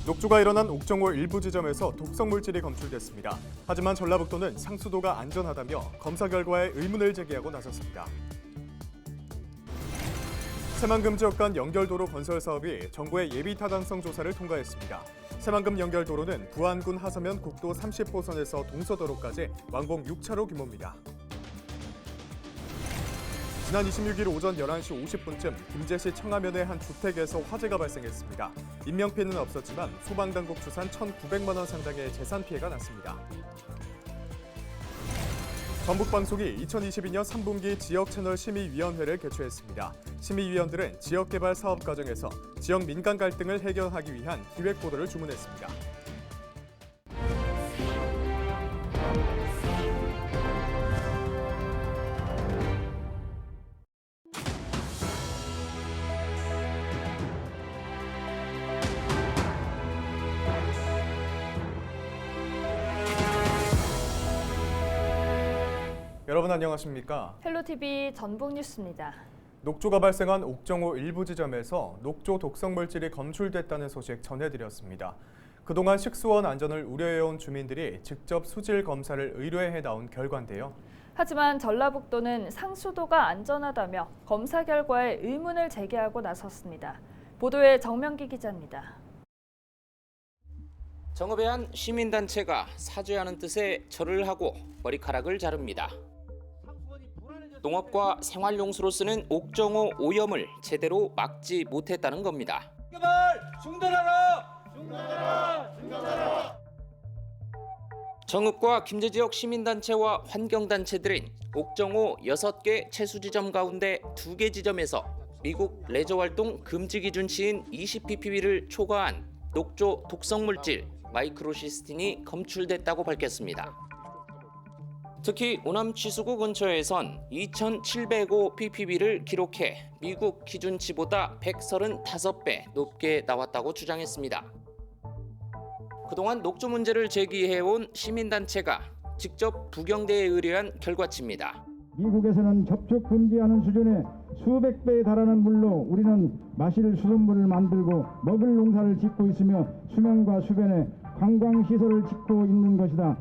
녹조가 일어난 옥정호 일부 지점에서 독성 물질이 검출됐습니다. 하지만 전라북도는 상수도가 안전하다며 검사 결과에 의문을 제기하고 나섰습니다. 새만금 지역 간 연결도로 건설 사업이 정부의 예비 타당성 조사를 통과했습니다. 새만금 연결도로는 부안군 하서면 국도 30호선에서 동서도로까지 완공 6차로 규모입니다. 지난 26일 오전 11시 50분쯤 김제시 청하면의 한 주택에서 화재가 발생했습니다. 인명피해는 없었지만 소방당국 추산 1,900만 원 상당의 재산 피해가 났습니다. 전북방송이 2022년 3분기 지역채널심의위원회를 개최했습니다. 심의위원들은 지역개발 사업 과정에서 지역 민간 갈등을 해결하기 위한 기획보도를 주문했습니다. 여러분 안녕하십니까? 헬로티비 전북뉴스입니다. 녹조가 발생한 옥정호 일부 지점에서 녹조 독성 물질이 검출됐다는 소식 전해드렸습니다. 그동안 식수원 안전을 우려해온 주민들이 직접 수질 검사를 의뢰해 나온 결과인데요. 하지만 전라북도는 상수도가 안전하다며 검사 결과에 의문을 제기하고 나섰습니다. 보도에 정명기 기자입니다. 정읍의 한 시민단체가 사죄하는 뜻의 절을 하고 머리카락을 자릅니다. 농업과 생활용수로 쓰는 옥정호 오염을 제대로 막지 못했다는 겁니다. 중단하라! 정읍과 김제 지역 시민단체와 환경단체들은 옥정호 6개 채수 지점 가운데 2개 지점에서 미국 레저활동 금지 기준치인 20ppb를 초과한 녹조 독성물질 마이크로시스틴이 검출됐다고 밝혔습니다. 특히 오남 취수구 근처에선 2,705ppb를 기록해 미국 기준치보다 135배 높게 나왔다고 주장했습니다. 그동안 녹조 문제를 제기해온 시민단체가 직접 부경대에 의뢰한 결과치입니다. 미국에서는 접촉 금지하는 수준의 수백 배에 달하는 물로 우리는 마실 수돗물을 만들고 먹을 농사를 짓고 있으며 수면과 수변에 관광시설을 짓고 있는 것이다.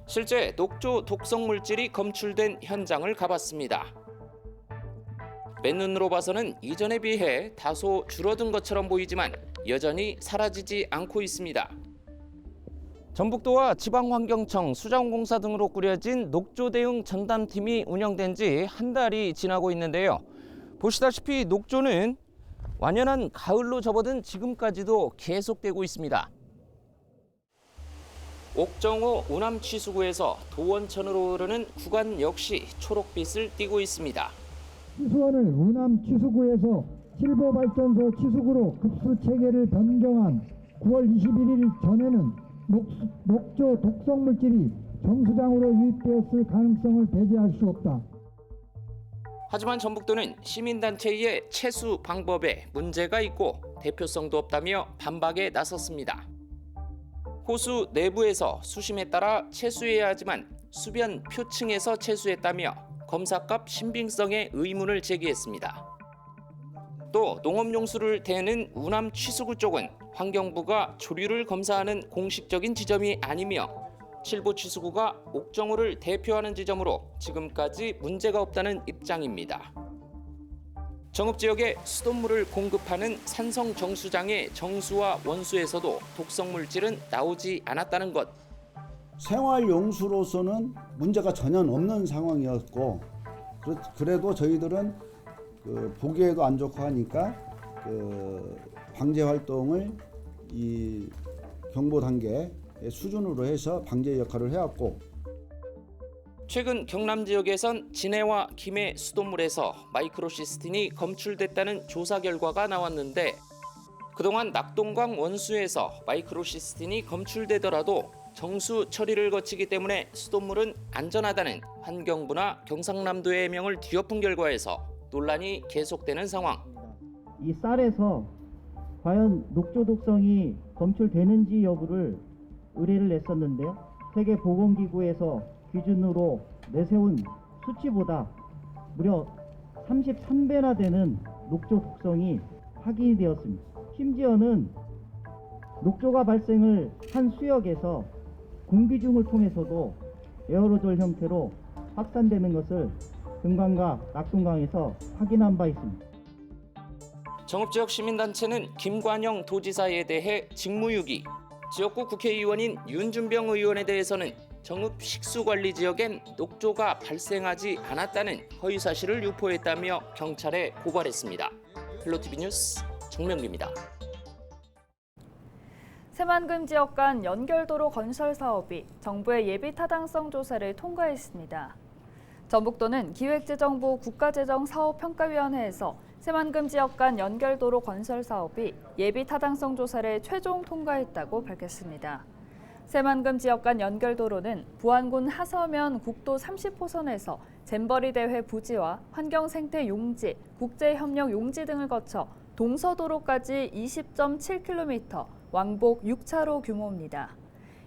실제 녹조 독성 물질이 검출된 현장을 가봤습니다. 맨눈으로 봐서는 이전에 비해 다소 줄어든 것처럼 보이지만 여전히 사라지지 않고 있습니다. 전북도와 지방환경청, 수자원공사 등으로 꾸려진 녹조 대응 전담팀이 운영된 지 한 달이 지나고 있는데요. 보시다시피 녹조는 완연한 가을로 접어든 지금까지도 계속되고 있습니다. 옥정호 오남 취수구에서 도원천으로 흐르는 구간 역시 초록빛을 띠고 있습니다. 취수원을 우남 취수구에서 실버발전소 취수구로 급수 체계를 변경한 9월 21일 전에는 녹조 독성 물질이 정수장으로 유입되었을 가능성을 배제할 수 없다. 하지만 전북도는 시민단체의 채수 방법에 문제가 있고 대표성도 없다며 반박에 나섰습니다. 호수 내부에서 수심에 따라 채수해야 하지만 수변 표층에서 채수했다며 검사값 신빙성에 의문을 제기했습니다. 또 농업용수를 대는 우남 취수구 쪽은 환경부가 조류를 검사하는 공식적인 지점이 아니며 칠보 취수구가 옥정호를 대표하는 지점으로 지금까지 문제가 없다는 입장입니다. 정읍 지역에 수돗물을 공급하는 산성 정수장의 정수와 원수에서도 독성 물질은 나오지 않았다는 것. 생활용수로서는 문제가 전혀 없는 상황이었고 그래도 저희들은 보기에도 안 좋고 하니까 방제 활동을 이 경보 단계 수준으로 해서 방제 역할을 해왔고 최근 경남 지역에선 진해와 김해 수돗물에서 마이크로시스틴이 검출됐다는 조사 결과가 나왔는데 그동안 낙동강 원수에서 마이크로시스틴이 검출되더라도 정수 처리를 거치기 때문에 수돗물은 안전하다는 환경부나 경상남도의 해명을 뒤엎은 결과에서 논란이 계속되는 상황. 이 쌀에서 과연 녹조 독성이 검출되는지 여부를 의뢰를 냈었는데요. 세계보건기구에서 기준으로 내세운 수치보다 무려 33배나 되는 녹조 독성이 확인이 되었습니다. 심지어는 녹조가 발생을 한 수역에서 공기 중을 통해서도 에어로졸 형태로 확산되는 것을 금강과 낙동강에서 확인한 바 있습니다. 정읍지역 시민단체는 김관영 도지사에 대해 직무유기, 지역구 국회의원인 윤준병 의원에 대해서는 정읍 식수관리지역엔 녹조가 발생하지 않았다는 허위사실을 유포했다며 경찰에 고발했습니다. 헬로티비 뉴스 정명기입니다. 새만금 지역 간 연결도로 건설 사업이 정부의 예비 타당성 조사를 통과했습니다. 전북도는 기획재정부 국가재정사업평가위원회에서 새만금 지역 간 연결도로 건설 사업이 예비 타당성 조사를 최종 통과했다고 밝혔습니다. 새만금 지역 간 연결도로는 부안군 하서면 국도 30호선에서 잼버리 대회 부지와 환경생태 용지, 국제협력 용지 등을 거쳐 동서도로까지 20.7km, 왕복 6차로 규모입니다.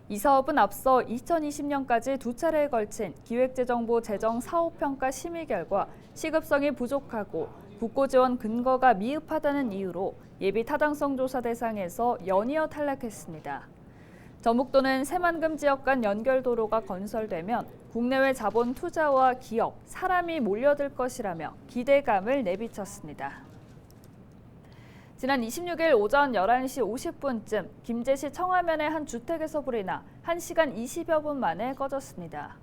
이 사업은 앞서 2020년까지 두 차례에 걸친 기획재정부 재정사업평가 심의 결과 시급성이 부족하고 국고지원 근거가 미흡하다는 이유로 예비 타당성 조사 대상에서 연이어 탈락했습니다. 전북도는 새만금 지역 간 연결도로가 건설되면 국내외 자본 투자와 기업, 사람이 몰려들 것이라며 기대감을 내비쳤습니다. 지난 26일 오전 11시 50분쯤 김제시 청하면의 한 주택에서 불이 나 1시간 20여 분 만에 꺼졌습니다.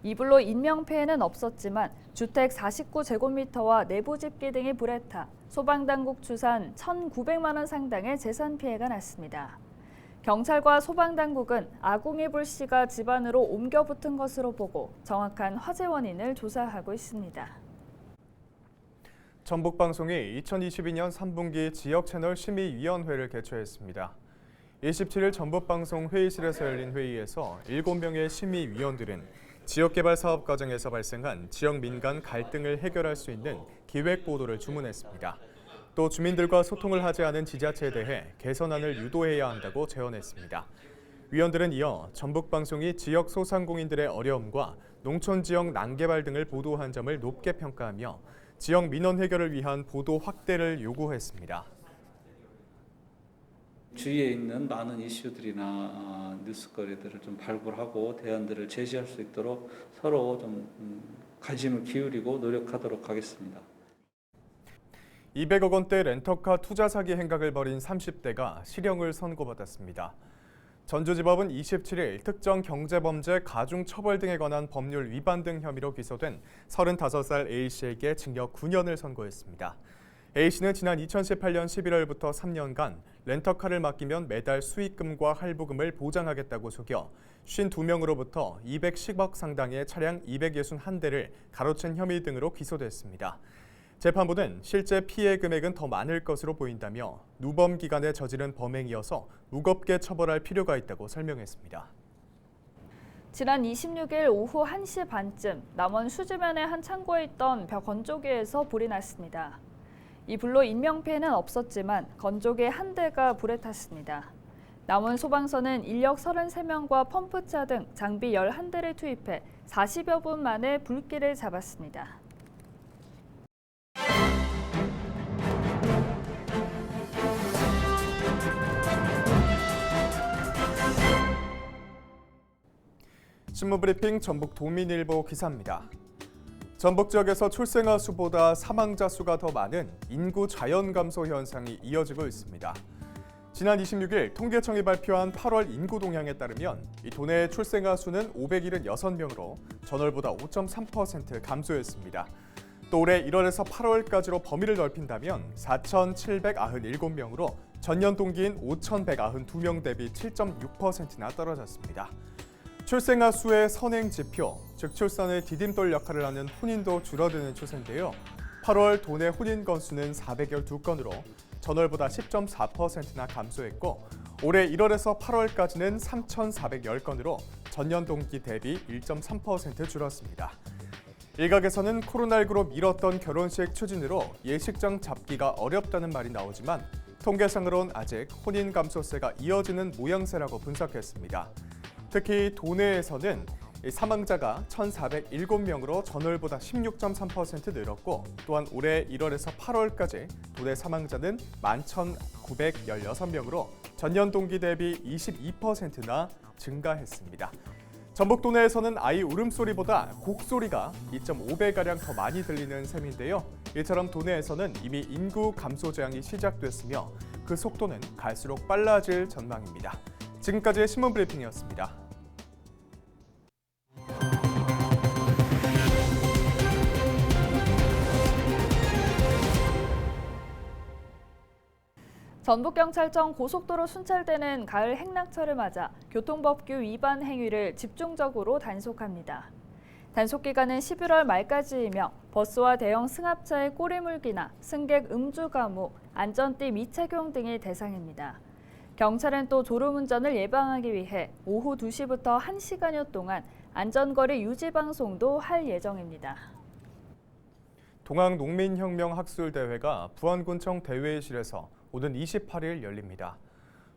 이 불로 인명피해는 없었지만 주택 49제곱미터와 내부 집기 등이 불에 타 소방당국 추산 1,900만 원 상당의 재산 피해가 났습니다. 경찰과 소방당국은 아궁이 불씨가 집안으로 옮겨 붙은 것으로 보고 정확한 화재 원인을 조사하고 있습니다. 전북방송이 2022년 3분기 지역채널심의위원회를 개최했습니다. 27일 전북방송 회의실에서 열린 회의에서 7명의 심의위원들은 지역개발 사업 과정에서 발생한 지역 민 간 갈등을 해결할 수 있는 기획보도를 주문했습니다. 또 주민들과 소통을 하지 않은 지자체에 대해 개선안을 유도해야 한다고 제언했습니다. 위원들은 이어 전북방송이 지역 소상공인들의 어려움과 농촌 지역 난개발 등을 보도한 점을 높게 평가하며 지역 민원 해결을 위한 보도 확대를 요구했습니다. 주위에 있는 많은 이슈들이나 뉴스거리들을 좀 발굴하고 대안들을 제시할 수 있도록 서로 좀 관심을 기울이고 노력하도록 하겠습니다. 200억 원대 렌터카 투자 사기 행각을 벌인 30대가 실형을 선고받았습니다. 전주지법은 27일 특정 경제범죄 가중처벌 등에 관한 법률 위반 등 혐의로 기소된 35살 A씨에게 징역 9년을 선고했습니다. A씨는 지난 2018년 11월부터 3년간 렌터카를 맡기면 매달 수익금과 할부금을 보장하겠다고 속여 52명으로부터 210억 상당의 차량 261대를 가로챈 혐의 등으로 기소됐습니다. 재판부는 실제 피해 금액은 더 많을 것으로 보인다며 누범 기간에 저지른 범행이어서 무겁게 처벌할 필요가 있다고 설명했습니다. 지난 26일 오후 1시 반쯤 남원 수지면의 한 창고에 있던 벽 건조기에서 불이 났습니다. 이 불로 인명피해는 없었지만 건조기 한 대가 불에 탔습니다. 남원 소방서는 인력 33명과 펌프차 등 장비 11대를 투입해 40여 분 만에 불길을 잡았습니다. 신문브리핑 전북도민일보 기사입니다. 전북 지역에서 출생아 수보다 사망자 수가 더 많은 인구 자연 감소 현상이 이어지고 있습니다. 지난 26일 통계청이 발표한 8월 인구 동향에 따르면 이 도내의 출생아 수는 576명으로 전월보다 5.3% 감소했습니다. 또 올해 1월에서 8월까지로 범위를 넓힌다면 4,797명으로 전년 동기인 5,192명 대비 7.6%나 떨어졌습니다. 출생아 수의 선행 지표, 즉 출산의 디딤돌 역할을 하는 혼인도 줄어드는 추세인데요. 8월 도내 혼인 건수는 412건으로 전월보다 10.4%나 감소했고 올해 1월에서 8월까지는 3,410건으로 전년 동기 대비 1.3% 줄었습니다. 일각에서는 코로나19로 미뤘던 결혼식 추진으로 예식장 잡기가 어렵다는 말이 나오지만 통계상으론 아직 혼인 감소세가 이어지는 모양새라고 분석했습니다. 특히 도내에서는 사망자가 1,407명으로 전월보다 16.3% 늘었고 또한 올해 1월에서 8월까지 도내 사망자는 11,916명으로 전년 동기 대비 22%나 증가했습니다. 전북 도내에서는 아이 울음소리보다 곡소리가 2.5배가량 더 많이 들리는 셈인데요. 이처럼 도내에서는 이미 인구 감소 재앙이 시작됐으며 그 속도는 갈수록 빨라질 전망입니다. 지금까지의 신문 브리핑이었습니다. 전북경찰청 고속도로 순찰대는 가을 행락철을 맞아 교통법규 위반 행위를 집중적으로 단속합니다. 단속 기간은 11월 말까지이며 버스와 대형 승합차의 꼬리물기나 승객 음주 가무, 안전띠 미착용 등이 대상입니다. 경찰은 또 졸음운전을 예방하기 위해 오후 2시부터 1시간여 동안 안전거리 유지 방송도 할 예정입니다. 동학농민혁명 학술대회가 부안군청 대회의실에서 오는 28일 열립니다.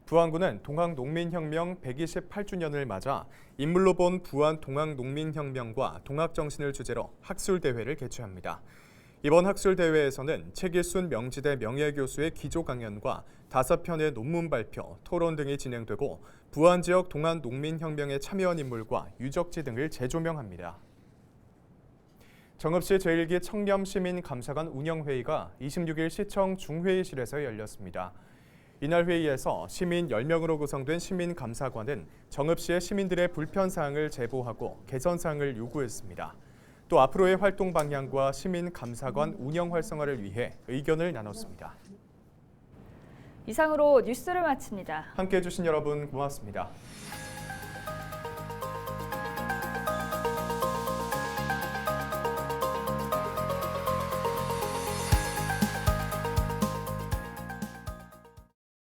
부안군은 동학농민혁명 128주년을 맞아 인물로 본 부안 동학농민혁명과 동학정신을 주제로 학술대회를 개최합니다. 이번 학술대회에서는 최길순 명지대 명예교수의 기조 강연과 5편의 논문 발표, 토론 등이 진행되고 부안 지역 동학농민혁명에 참여한 인물과 유적지 등을 재조명합니다. 정읍시 제1기 청렴시민감사관 운영회의가 26일 시청 중회의실에서 열렸습니다. 이날 회의에서 시민 10명으로 구성된 시민감사관은 정읍시의 시민들의 불편사항을 제보하고 개선사항을 요구했습니다. 또 앞으로의 활동 방향과 시민감사관 운영 활성화를 위해 의견을 나눴습니다. 이상으로 뉴스를 마칩니다. 함께해 주신 여러분 고맙습니다.